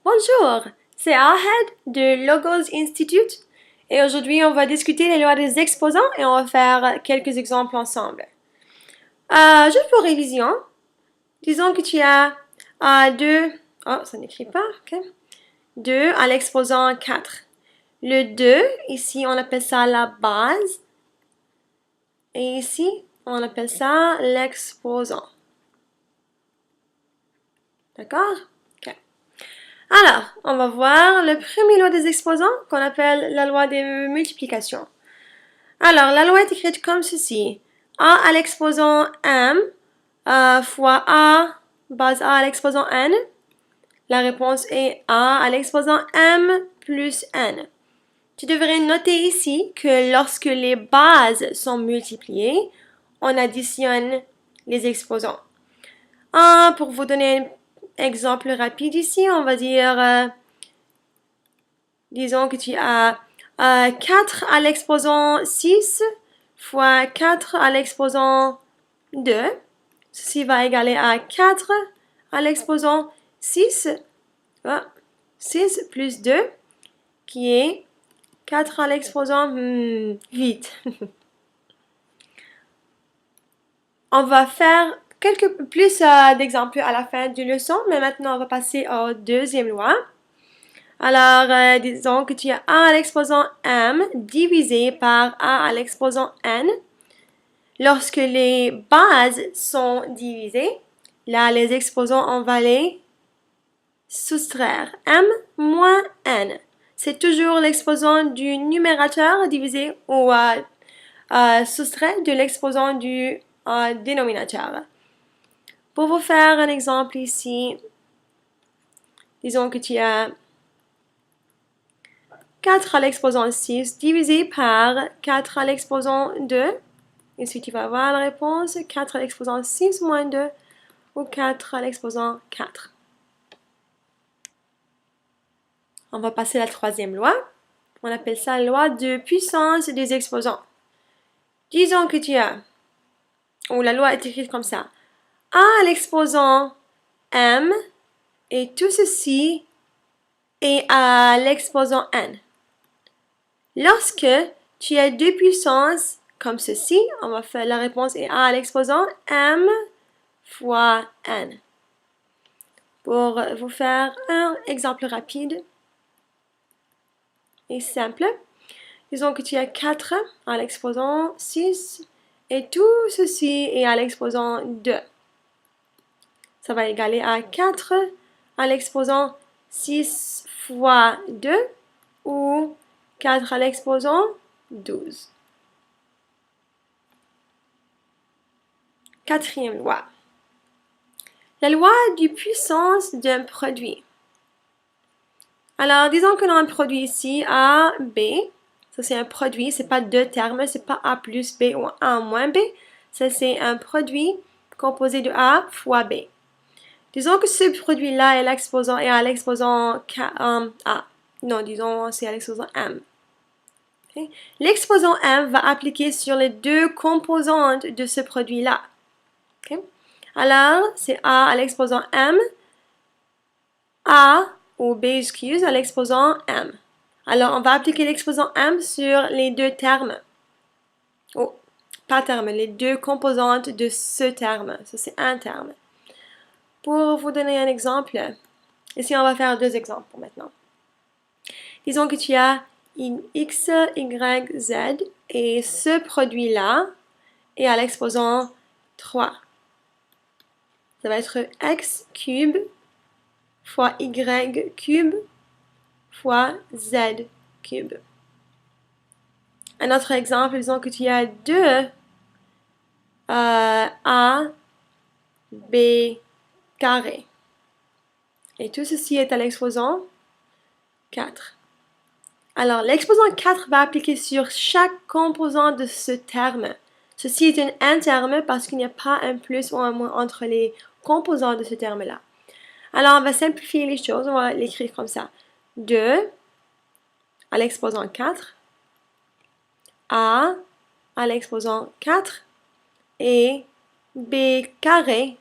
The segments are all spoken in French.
Bonjour, c'est Ahed de Logos Institute et aujourd'hui on va discuter les lois des exposants et on va faire quelques exemples ensemble. Juste pour révision, disons que tu as 2, ça n'écrit pas, ok, 2 à l'exposant 4. Le 2, ici on appelle ça la base et ici on appelle ça l'exposant. D'accord? Ok. Alors, on va voir le premier loi des exposants qu'on appelle la loi des multiplications. Alors, la loi est écrite comme ceci. A à l'exposant m fois a, base a à l'exposant n. La réponse est a à l'exposant m plus n. Tu devrais noter ici que lorsque les bases sont multipliées, on additionne les exposants. Pour vous donner un exemple rapide ici, on va dire, disons que tu as 4 à l'exposant 6 fois 4 à l'exposant 2. Ceci va égaler à 4 à l'exposant 6. 6 plus 2 qui est 4 à l'exposant 8. On va faire quelques plus d'exemples à la fin du leçon, mais maintenant on va passer au deuxième loi. Alors, disons que tu as a à l'exposant m divisé par a à l'exposant n. Lorsque les bases sont divisées, là, les exposants, on va les soustraire. M moins n. C'est toujours l'exposant du numérateur divisé ou soustrait de l'exposant du dénominateur. Pour vous faire un exemple ici, disons que tu as 4 à l'exposant 6 divisé par 4 à l'exposant 2. Ici, tu vas avoir la réponse 4 à l'exposant 6 moins 2 ou 4 à l'exposant 4. On va passer à la troisième loi. On appelle ça la loi de puissance des exposants. Disons que tu as, ou la loi est écrite comme ça, a à l'exposant m et tout ceci est à l'exposant n. Lorsque tu as deux puissances comme ceci, on va faire la réponse est a à l'exposant m fois n. Pour vous faire un exemple rapide et simple, disons que tu as 4 à l'exposant 6 et tout ceci est à l'exposant 2. Ça va égaler à 4 à l'exposant 6 fois 2 ou 4 à l'exposant 12. Quatrième loi. La loi du puissance d'un produit. Alors, disons que l'on a un produit ici, A, B. Ça, c'est un produit, c'est pas deux termes, c'est pas A plus B ou A moins B. Ça, c'est un produit composé de A fois B. Disons que ce produit-là est à l'exposant A. Non, disons c'est à l'exposant M. Okay? L'exposant M va appliquer sur les deux composantes de ce produit-là. Okay? Alors, c'est A à l'exposant M, A ou B, excuse, à l'exposant M. Alors, on va appliquer l'exposant M sur les deux termes. Oh, pas terme, les deux composantes de ce terme. Ça, c'est un terme. Pour vous donner un exemple, ici, on va faire deux exemples pour maintenant. Disons que tu as x, y, z et ce produit-là est à l'exposant 3. Ça va être x cube fois y cube fois z cube. Un autre exemple, disons que tu as 2 a b carré. Et tout ceci est à l'exposant 4. Alors, l'exposant 4 va appliquer sur chaque composant de ce terme. Ceci est un terme parce qu'il n'y a pas un plus ou un moins entre les composants de ce terme-là. Alors, on va simplifier les choses. On va l'écrire comme ça. 2 à l'exposant 4, a à l'exposant 4 et b carré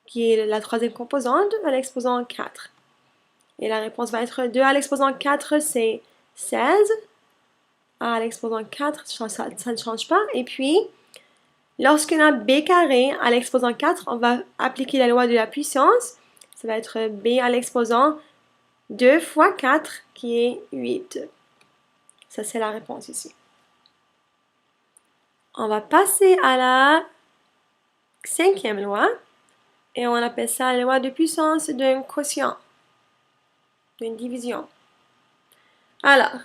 qui est la troisième composante, à l'exposant 4. Et la réponse va être 2 à l'exposant 4, c'est 16. A à l'exposant 4, ça ne change pas. Et puis, lorsqu'on a b carré à l'exposant 4, on va appliquer la loi de la puissance. Ça va être b à l'exposant 2 fois 4, qui est 8. Ça, c'est la réponse ici. On va passer à la cinquième loi. Et on appelle ça la loi de puissance d'un quotient, d'une division. Alors,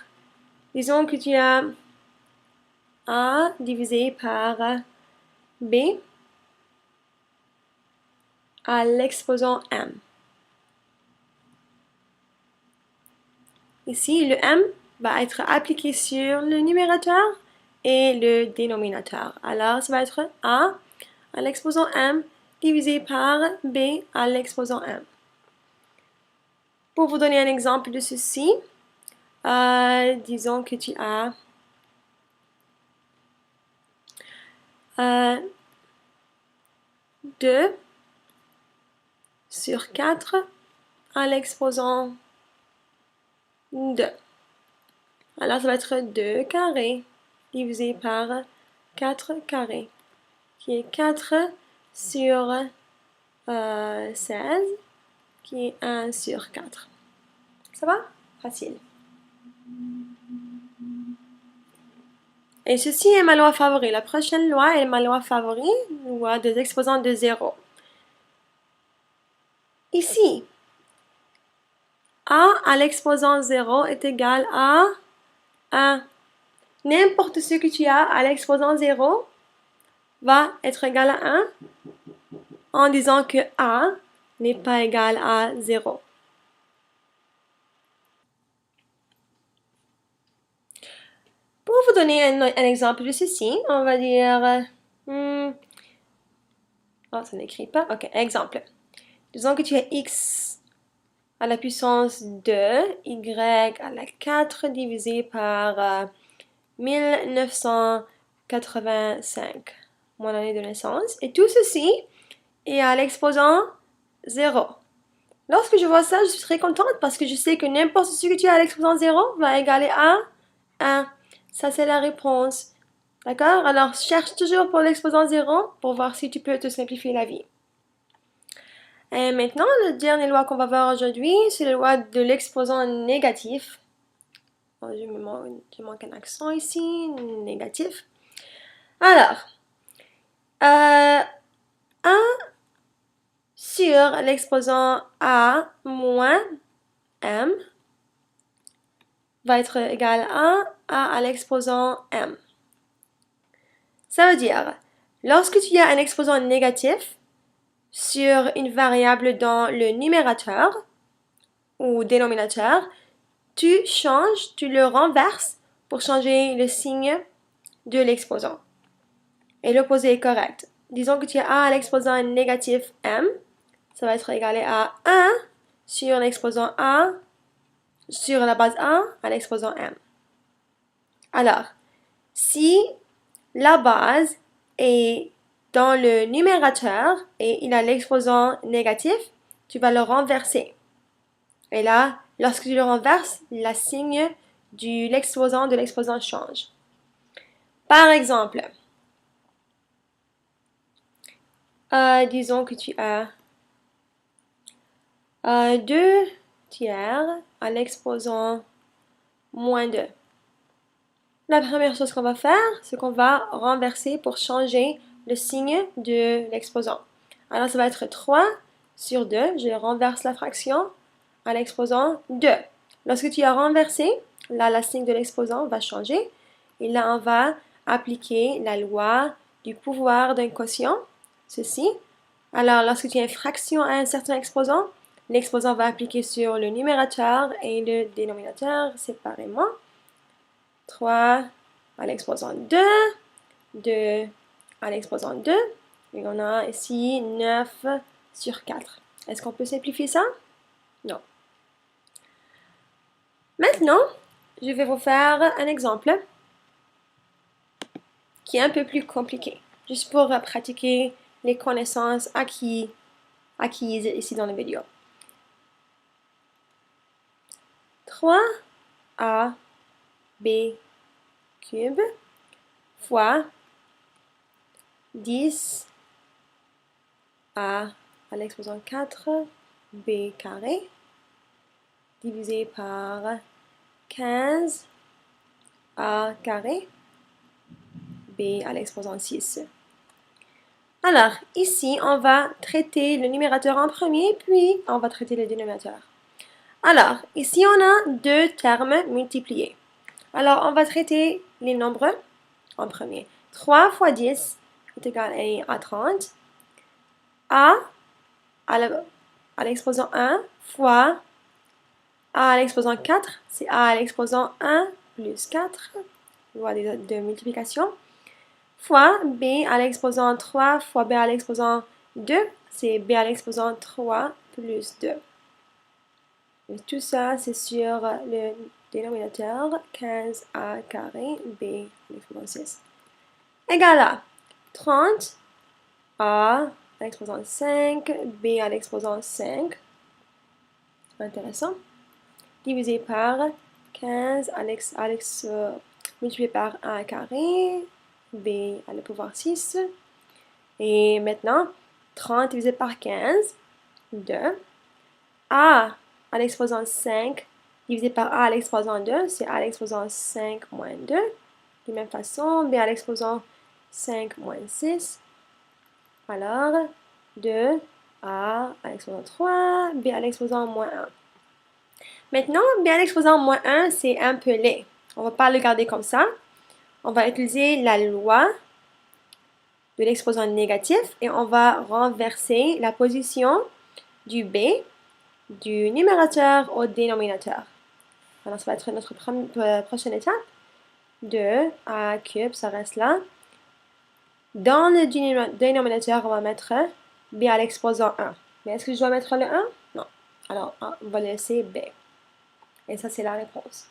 disons que tu as A divisé par B à l'exposant M. Ici, le M va être appliqué sur le numérateur et le dénominateur. Alors, ça va être A à l'exposant M divisé par B à l'exposant M. Pour vous donner un exemple de ceci, disons que tu as 2 sur 4 à l'exposant 2. Alors, ça va être 2 carrés divisé par 4 carrés, qui est 4 sur 16, qui est 1 sur 4. Ça va? Facile. Et ceci est ma loi favorite. La prochaine loi est ma loi favorite, loi des exposants de 0. Ici, A à l'exposant 0 est égal à 1. N'importe ce que tu as à l'exposant 0 va être égal à 1 en disant que A n'est pas égal à 0. Pour vous donner un exemple de ceci, on va dire... oh, ça n'écrit pas. Ok, exemple. Disons que tu as x à la puissance 2, y à la 4 divisé par 1985, mon année de naissance. Et tout ceci est à l'exposant 0. Lorsque je vois ça, je suis très contente parce que je sais que n'importe ce que tu as à l'exposant 0 va égaler à 1. Ça, c'est la réponse. D'accord? Alors, cherche toujours pour l'exposant 0 pour voir si tu peux te simplifier la vie. Et maintenant, la dernière loi qu'on va voir aujourd'hui, c'est la loi de l'exposant négatif. Oh, je manque un accent ici, négatif. Alors, 1 sur l'exposant A moins M va être égal à 1 à l'exposant M. Ça veut dire, lorsque tu as un exposant négatif sur une variable dans le numérateur ou dénominateur, tu le renverses pour changer le signe de l'exposant. Et l'opposé est correct. Disons que tu as A à l'exposant négatif M, ça va être égalé à 1 sur l'exposant A, sur la base 1 à l'exposant M. Alors, si la base est dans le numérateur et il a l'exposant négatif, tu vas le renverser. Et là, lorsque tu le renverses, le signe de l'exposant change. Par exemple, disons que tu as 2 tiers à l'exposant moins 2. La première chose qu'on va faire, c'est qu'on va renverser pour changer le signe de l'exposant. Alors, ça va être 3 sur 2. Je renverse la fraction à l'exposant 2. Lorsque tu as renversé, là, la signe de l'exposant va changer. Et là, on va appliquer la loi du pouvoir d'un quotient, ceci. Alors, lorsque tu as une fraction à un certain exposant, l'exposant va appliquer sur le numérateur et le dénominateur séparément. 3 à l'exposant 2, 2 à l'exposant 2, et on a ici 9 sur 4. Est-ce qu'on peut simplifier ça? Non. Maintenant, je vais vous faire un exemple qui est un peu plus compliqué, juste pour pratiquer les connaissances acquises acquises ici dans la vidéo. 3ab cube fois 10 à l'exposant 4 b carré divisé par 15 a carré b à l'exposant 6. Alors, ici, on va traiter le numérateur en premier, puis on va traiter le dénominateur. Alors, ici, on a deux termes multipliés. Alors, on va traiter les nombres en premier. 3 fois 10 est égal à 30. A à l'exposant 1 fois A à l'exposant 4, c'est A à l'exposant 1 plus 4, loi de multiplication, fois B à l'exposant 3 fois B à l'exposant 2, c'est B à l'exposant 3 plus 2. Et tout ça, c'est sur le dénominateur 15A carré B à l'exposant 6. Égal à 30 A à l'exposant 5, B à l'exposant 5. Intéressant. Divisé par 15 multiplié par A carré, B à le pouvoir 6. Et maintenant, 30 divisé par 15, 2. A à l'exposant 5 divisé par A à l'exposant 2, c'est A à l'exposant 5 moins 2. De même façon, B à l'exposant 5 moins 6. Alors, 2, A à l'exposant 3, B à l'exposant moins 1. Maintenant, B à l'exposant moins 1, c'est un peu laid. On ne va pas le garder comme ça. On va utiliser la loi de l'exposant négatif et on va renverser la position du B du numérateur au dénominateur. Alors, ça va être notre prochaine étape. 2a cube, ça reste là. Dans le dénominateur, on va mettre B à l'exposant 1. Mais est-ce que je dois mettre le 1? Non. Alors, on va laisser B. Et ça, c'est la réponse.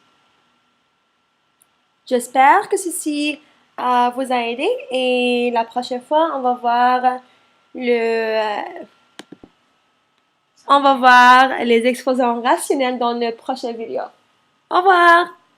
J'espère que ceci vous a aidé et la prochaine fois, on va voir les exposants rationnels dans la prochaine vidéo. Au revoir!